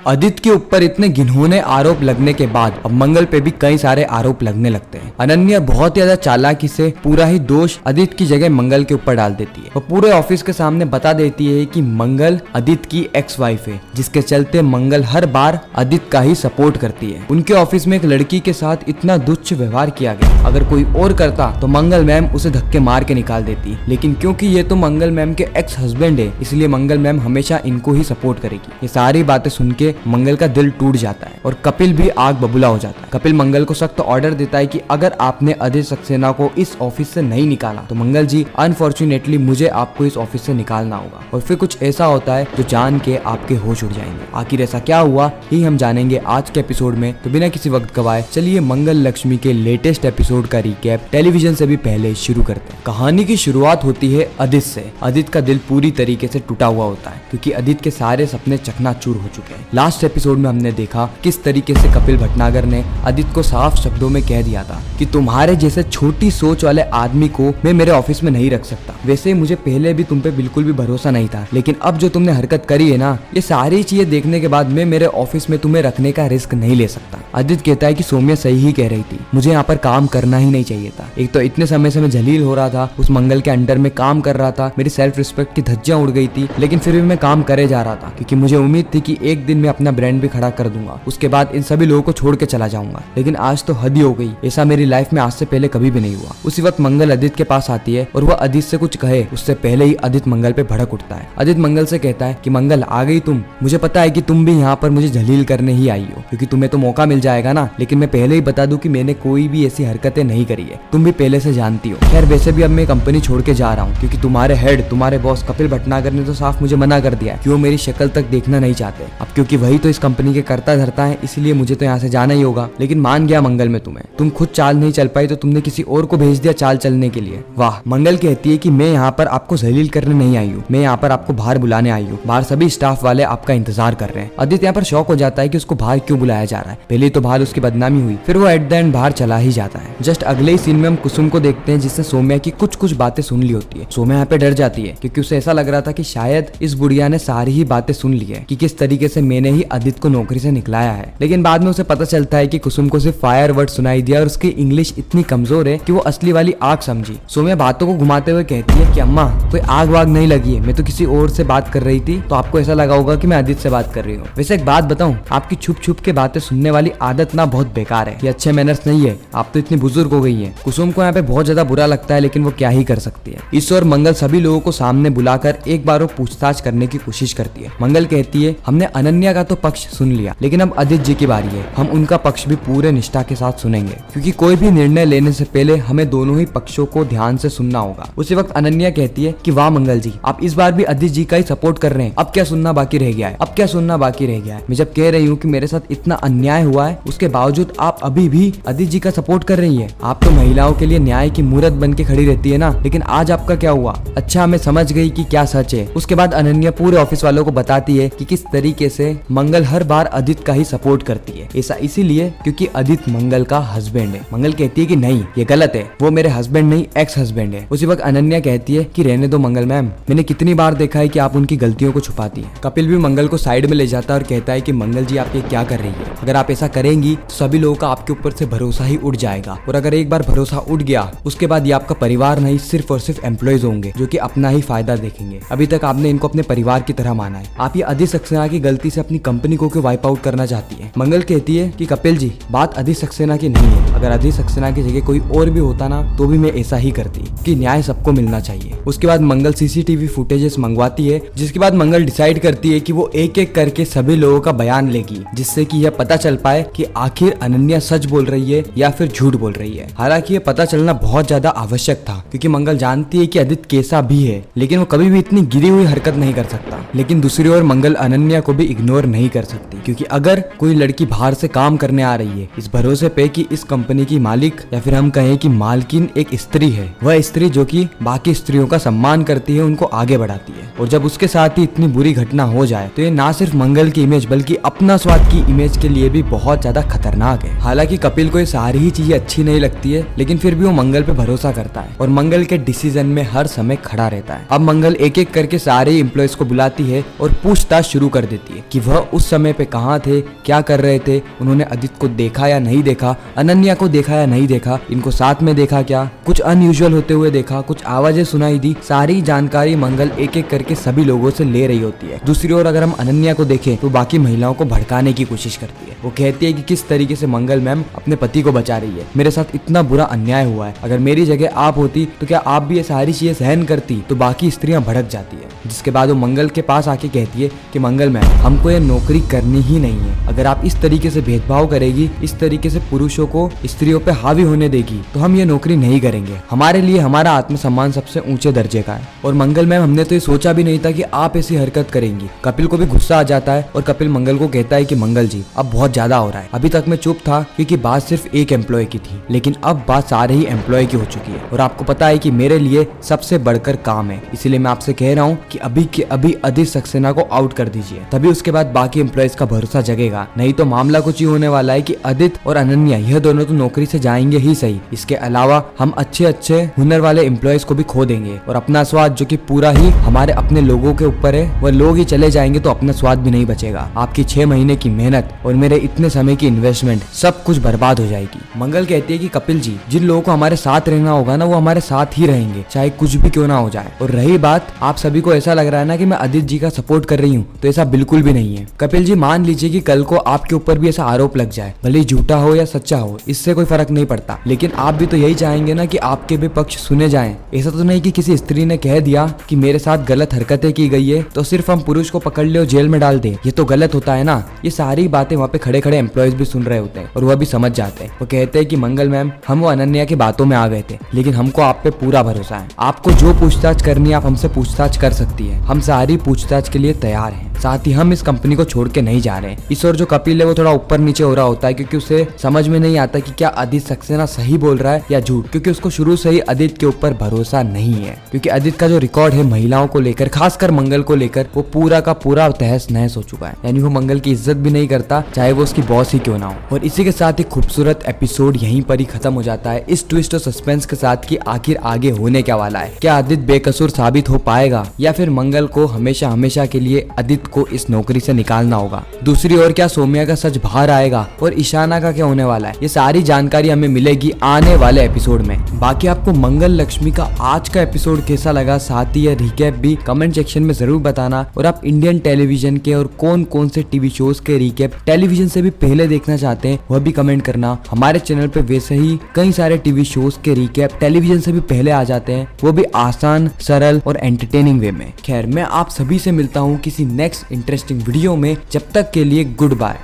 आदित्य के ऊपर इतने घिनौने आरोप लगने के बाद अब मंगल पे भी कई सारे आरोप लगने लगते हैं। अनन्या बहुत ज्यादा चालाकी से पूरा ही दोष आदित्य की जगह मंगल के ऊपर डाल देती है और पूरे ऑफिस के सामने बता देती है कि मंगल आदित्य की एक्स वाइफ है, जिसके चलते मंगल हर बार आदित्य का ही सपोर्ट करती है। उनके ऑफिस में एक लड़की के साथ इतना तुच्छ व्यवहार किया गया, अगर कोई और करता तो मंगल मैम उसे धक्के मार के निकाल देती, लेकिन क्योंकि ये तो मंगल मैम के एक्स हस्बैंड है, इसलिए मंगल मैम हमेशा इनको ही सपोर्ट करेगी। ये सारी बातें सुन के मंगल का दिल टूट जाता है और कपिल भी आग बबूला हो जाता है। कपिल मंगल को सख्त ऑर्डर देता है कि अगर आपने आदित्य सक्सेना को इस ऑफिस से नहीं निकाला तो मंगल जी अनफॉर्चुनेटली मुझे आपको इस ऑफिस से निकालना होगा। और फिर कुछ ऐसा होता है जो जान के आपके होश उड़ जाएंगे। आखिर ऐसा क्या हुआ ही हम जानेंगे आज के एपिसोड में। तो बिना किसी वक्त गवाए चलिए मंगल लक्ष्मी के लेटेस्ट एपिसोड का रिकैप टेलीविजन से भी पहले शुरू करते हैं। कहानी की शुरुआत होती है आदित्य से। आदित्य का दिल पूरी तरीके से टूटा हुआ होता है क्योंकि आदित्य के सारे सपने चकनाचूर हो चुके हैं। लास्ट एपिसोड में हमने देखा किस तरीके से कपिल भटनागर ने आदित्य को साफ शब्दों में कह दिया था कि तुम्हारे जैसे छोटी सोच वाले आदमी को मैं मेरे ऑफिस में नहीं रख सकता। वैसे मुझे पहले भी तुम पे बिल्कुल भी भरोसा नहीं था, लेकिन अब जो तुमने हरकत करी है ना, ये सारी चीजें देखने के बाद मैं मेरे ऑफिस में तुम्हें रखने का रिस्क नहीं ले सकता। आदित्य कहता है कि सौम्या सही ही कह रही थी, मुझे यहाँ पर काम करना ही नहीं चाहिए था। एक तो इतने समय से मैं जलील हो रहा था, उस मंगल के अंडर में काम कर रहा था, मेरी सेल्फ रिस्पेक्ट की धज्जियां उड़ गई थी, लेकिन फिर भी मैं काम करे जा रहा था क्योंकि मुझे उम्मीद थी कि एक दिन मैं अपना ब्रांड भी खड़ा कर दूंगा, उसके बाद इन सभी लोगों को छोड़ के चला जाऊंगा। लेकिन आज तो हद ही हो गई, ऐसा मेरी लाइफ में आज से पहले कभी भी नहीं हुआ। उसी वक्त मंगल आदित्य के पास आती है और वह आदित्य से कुछ कहे उससे पहले ही आदित्य मंगल पे भड़क उठता है। आदित्य मंगल से कहता है कि मंगल आ गई तुम, मुझे पता है कि तुम भी यहाँ पर मुझे जलील करने ही आई हो क्योंकि तुम्हें तो मौका मिल जाएगा ना, लेकिन मैं पहले ही बता दूं कि मैंने कोई भी ऐसी हरकतें नहीं करी है, तुम भी पहले से जानती हो। खैर वैसे भी अब मैं कंपनी छोड़ के जा रहा हूँ क्योंकि तुम्हारे हेड, तुम्हारे बॉस कपिल भटनागर ने तो साफ मुझे मना कर दिया कि वो मेरी शक्ल तक देखना नहीं चाहते। अब क्योंकि वही तो इस कंपनी के कर्ता धरता है, इसलिए मुझे तो यहाँ से जाना ही होगा। लेकिन मान गया मंगल में तुम्हें, तुम खुद चाल नहीं चल पाई तो तुमने किसी और को भेज दिया चाल चलने के लिए। वाह। मंगल कहती है कि मैं यहाँ पर आपको जलील करने नहीं आई हूँ, मैं यहाँ पर आपको बाहर बुलाने आई हूँ, बाहर सभी स्टाफ वाले आपका इंतजार कर रहे हैं। आदित्य यहाँ पर शौक हो जाता है कि उसको बाहर क्यों बुलाया जा रहा है। पहले तो बाहर उसकी बदनामी हुई, फिर वो एट द एंड बाहर चला ही जाता है। जस्ट अगले ही सीन में हम कुसुम को देखते हैं जिसने सौम्या की कुछ बातें सुन ली होती है। सौम्या यहाँ पे डर जाती है क्योंकि उसे ऐसा लग रहा था कि शायद इस बुढ़िया ने सारी ही बातें सुन ली है कि किस तरीके से मैंने ही आदित्य को नौकरी से निकलाया है। लेकिन बाद में उसे पता चलता है कि कुसुम को सिर्फ फायर वर्ड सुनाई दिया और उसकी इंग्लिश इतनी कमजोर है कि वो असली वाली आग समझी। सौम्या बातों को घुमाते हुए कहती है कि अम्मा कोई आग वाग नहीं लगी है, मैं तो किसी और से बात कर रही थी, तो आपको ऐसा लगा होगा कि मैं आदित्य से बात कर रही हूँ। वैसे एक बात बताऊं, आपकी छुप छुप के बातें सुनने वाली आदत ना बहुत बेकार है, ये अच्छे मैनर्स नहीं है, आप तो इतनी बुजुर्ग हो गई है। कुसुम को यहाँ पे बहुत ज्यादा बुरा लगता है लेकिन वो क्या ही कर सकती है। ईश्वर मंगल सभी लोगों को सामने बुलाकर एक बार वो पूछताछ करने की कोशिश करती है। मंगल कहती है हमने अनन्या का तो पक्ष सुन लिया, लेकिन अब आदित्य जी की बारी है, हम उनका पक्ष भी पूरे निष्ठा के साथ सुनेंगे क्योंकि कोई भी निर्णय लेने से पहले हमें दोनों ही पक्षों को ध्यान से सुनना होगा। उसी वक्त अनन्या कहती है कि वाह मंगल जी, आप इस बार भी आदित्य जी का ही सपोर्ट कर रहे हैं, अब क्या सुनना बाकी रह गया है, अब क्या सुनना बाकी रह गया है। मैं जब कह रही हूँ कि मेरे साथ इतना अन्याय हुआ है उसके बावजूद आप अभी भी आदित्य जी का सपोर्ट कर रही है। आप तो महिलाओं के लिए न्याय की मूरत बन के खड़ी रहती है ना, लेकिन आज आपका क्या हुआ। अच्छा मैं समझ गई कि क्या सच है। उसके बाद अनन्या पूरे ऑफिस वालों को बताती है कि किस तरीके से मंगल हर बार आदित्य का ही सपोर्ट करती है। ऐसा इसीलिए क्योंकि आदित्य मंगल का हस्बैंड है। मंगल कहती है कि नहीं ये गलत है, वो मेरे हस्बैंड नहीं एक्स हस्बैंड है। उसी वक्त अनन्या कहती है कि रहने दो मंगल मैम, मैंने कितनी बार देखा है कि आप उनकी गलतियों को छुपाती है। कपिल भी मंगल को साइड में ले जाता है और कहता है कि मंगल जी आप ये क्या कर रही है, अगर आप ऐसा करेंगी तो सभी लोगों का आपके ऊपर से भरोसा ही उठ जाएगा, और अगर एक बार भरोसा उठ गया उसके बाद ये आपका परिवार नहीं सिर्फ और सिर्फ एम्प्लॉयज होंगे जो कि अपना ही फायदा देखेंगे। अभी तक आपने इनको अपने परिवार की तरह माना है, आप ये आदित्य सक्सेना की गलती से अपनी कंपनी को क्यों वाइप आउट करना चाहती है। मंगल कहती है कि कपिल जी बात आदित्य सक्सेना की नहीं है, अगर आदित्य सक्सेना की जगह कोई और भी होता ना तो भी मैं ऐसा ही करती कि न्याय सबको मिलना चाहिए। उसके बाद मंगल सीसीटीवी फुटेजेस मंगवाती है, जिसके बाद मंगल डिसाइड करती है कि वो एक एक करके सभी लोगों का बयान लेगी जिससे कि यह पता चल पाए कि आखिर अनन्या सच बोल रही है या फिर झूठ बोल रही है। हालांकि ये पता चलना बहुत ज्यादा आवश्यक था क्योंकि मंगल जानती है कि आदित्य कैसा भी है लेकिन वो कभी भी इतनी गिरी हुई हरकत नहीं कर सकता। लेकिन दूसरी ओर मंगल अनन्या को भी इग्नोर नहीं कर सकती क्योंकि अगर कोई लड़की बाहर से काम करने आ रही है इस भरोसे पे कि इस कंपनी की मालिक या फिर हम कहें कि मालकिन एक स्त्री है, वह स्त्री जो कि बाकी स्त्रियों का सम्मान करती है, उनको आगे बढ़ाती है, और जब उसके साथ ही इतनी बुरी घटना हो जाए तो ये ना सिर्फ मंगल की इमेज बल्कि अपना स्वाद की इमेज के लिए भी बहुत ज्यादा खतरनाक है। हालांकि कपिल को ये सारी ही चीजें अच्छी नहीं लगती है लेकिन फिर भी वो मंगल पे भरोसा करता है और मंगल के डिसीजन में हर समय खड़ा रहता है। अब मंगल एक एक करके सारे एम्प्लॉयज को बुलाती है और पूछताछ शुरू कर देती है कि वह वह उस समय पे कहाँ थे, क्या कर रहे थे, उन्होंने आदित्य को देखा या नहीं देखा, अनन्या को देखा या नहीं देखा, इनको साथ में देखा क्या, कुछ अनयूजुअल होते हुए देखा, कुछ आवाजें सुनाई दी। सारी जानकारी मंगल एक एक करके सभी लोगों से ले रही होती है। दूसरी ओर अगर हम अनन्या को देखें तो बाकी महिलाओं को भड़काने की कोशिश करती है। वो कहती है कि किस तरीके से मंगल मैम अपने पति को बचा रही है, मेरे साथ इतना बुरा अन्याय हुआ है, अगर मेरी जगह आप होती तो क्या आप भी ये सारी चीजें सहन करती। तो बाकी स्त्रियां भड़क जाती है, जिसके बाद वो मंगल के पास आके कहती है कि मंगल मैम हमको ये नौकरी करनी ही नहीं है, अगर आप इस तरीके से भेदभाव करेगी, इस तरीके से पुरुषों को स्त्रियों पे हावी होने देगी तो हम ये नौकरी नहीं करेंगे। हमारे लिए हमारा आत्मसम्मान सबसे ऊंचे दर्जे का है। और मंगल मैम हमने तो ये सोचा भी नहीं था कि आप ऐसी हरकत करेंगी। कपिल को भी गुस्सा आ जाता है और कपिल मंगल को कहता है कि मंगल जी अब बहुत ज्यादा हो रहा है, अभी तक मैं चुप था क्योंकि बात सिर्फ एक एम्प्लॉय की थी, लेकिन अब बात सारे ही एम्प्लॉय की हो चुकी है और आपको पता है कि मेरे लिए सबसे बढ़कर काम है, इसीलिए मैं आपसे कह रहा हूँ कि अभी के अभी आदित्य सक्सेना को आउट कर दीजिए, तभी उसके बाद बाकी एम्प्लॉयज का भरोसा जगेगा। नहीं तो मामला कुछ ही होने वाला है कि आदित्य और अनन्या यह दोनों तो नौकरी से जाएंगे ही सही, इसके अलावा हम अच्छे अच्छे हुनर वाले एम्प्लॉयज को भी खो देंगे और अपना स्वाद जो कि पूरा ही हमारे अपने लोगों के ऊपर है, वह लोग ही चले जाएंगे तो अपना स्वाद भी नहीं बचेगा। आपकी 6 महीने की मेहनत और मेरे इतने समय की इन्वेस्टमेंट सब कुछ बर्बाद हो जाएगी। मंगल कहती है कि कपिल जी जिन लोगों को हमारे साथ रहना होगा ना वो हमारे साथ ही रहेंगे, चाहे कुछ भी क्यों ना हो जाए। और रही बात आप सभी को ऐसा लग रहा है ना कि मैं आदित्य जी का सपोर्ट कर रही हूँ, तो ऐसा बिल्कुल भी नहीं है। कपिल जी मान लीजिए कि कल को आपके ऊपर भी ऐसा आरोप लग जाए, भले ही झूठा हो या सच्चा हो, इससे कोई फर्क नहीं पड़ता, लेकिन आप भी तो यही चाहेंगे ना कि आपके भी पक्ष सुने जाएं। ऐसा तो नहीं कि किसी स्त्री ने कह दिया कि मेरे साथ गलत हरकतें की गई है तो सिर्फ हम पुरुष को पकड़ ले और जेल में डाल दे, ये तो गलत होता है ना। ये सारी बातें वहाँ पे खड़े खड़े एम्प्लॉयज भी सुन रहे होते हैं और वह भी समझ जाते हैं। वो कहते हैं कि मंगल मैम हम वो अनन्या की बातों में आ गए थे, लेकिन हमको आप पे पूरा भरोसा है, आपको जो पूछताछ करनी है आप हमसे पूछताछ कर सकती है, हम सारी पूछताछ के लिए तैयार हैं। साथ ही हम इस कंपनी को छोड़ के नहीं जा रहे हैं। इस और जो कपिल है वो थोड़ा ऊपर नीचे हो रहा होता है क्योंकि उसे समझ में नहीं आता कि क्या आदित्य सक्सेना सही बोल रहा है या झूठ, क्योंकि उसको शुरू से ही आदित्य के ऊपर भरोसा नहीं है। क्योंकि आदित्य का जो रिकॉर्ड है महिलाओं को लेकर, खासकर मंगल को लेकर, वो पूरा का पूरा तहस नहस हो चुका है। यानी वो मंगल की इज्जत भी नहीं करता, चाहे वो उसकी बॉस ही क्यों ना हो। और इसी के साथ ही खूबसूरत एपिसोड यहीं पर ही खत्म हो जाता है, इस ट्विस्ट और सस्पेंस के साथ कि आखिर आगे होने क्या वाला है। क्या आदित्य बेकसूर साबित हो पाएगा या फिर मंगल को हमेशा हमेशा के लिए आदित्य को इस नौकरी से निकालना होगा। दूसरी ओर क्या सौम्या का सच बाहर आएगा और ईशाना का क्या होने वाला है, ये सारी जानकारी हमें मिलेगी आने वाले एपिसोड में। बाकी आपको मंगल लक्ष्मी का आज का एपिसोड कैसा लगा, साथ ही रिकैप भी कमेंट सेक्शन में जरूर बताना। और आप इंडियन टेलीविजन के और कौन कौन से टीवी शोज के रिकैप टेलीविजन से भी पहले देखना चाहते हैं वह भी कमेंट करना। हमारे चैनल पे वैसे ही कई सारे टीवी शोज के रिकैप टेलीविजन से भी पहले आ जाते हैं, वो भी आसान, सरल और एंटरटेनिंग वे में। खैर मैं आप सभी से मिलता हूँ किसी नेक्स्ट इंटरेस्टिंग वीडियो में, जब तक के लिए गुड बाय।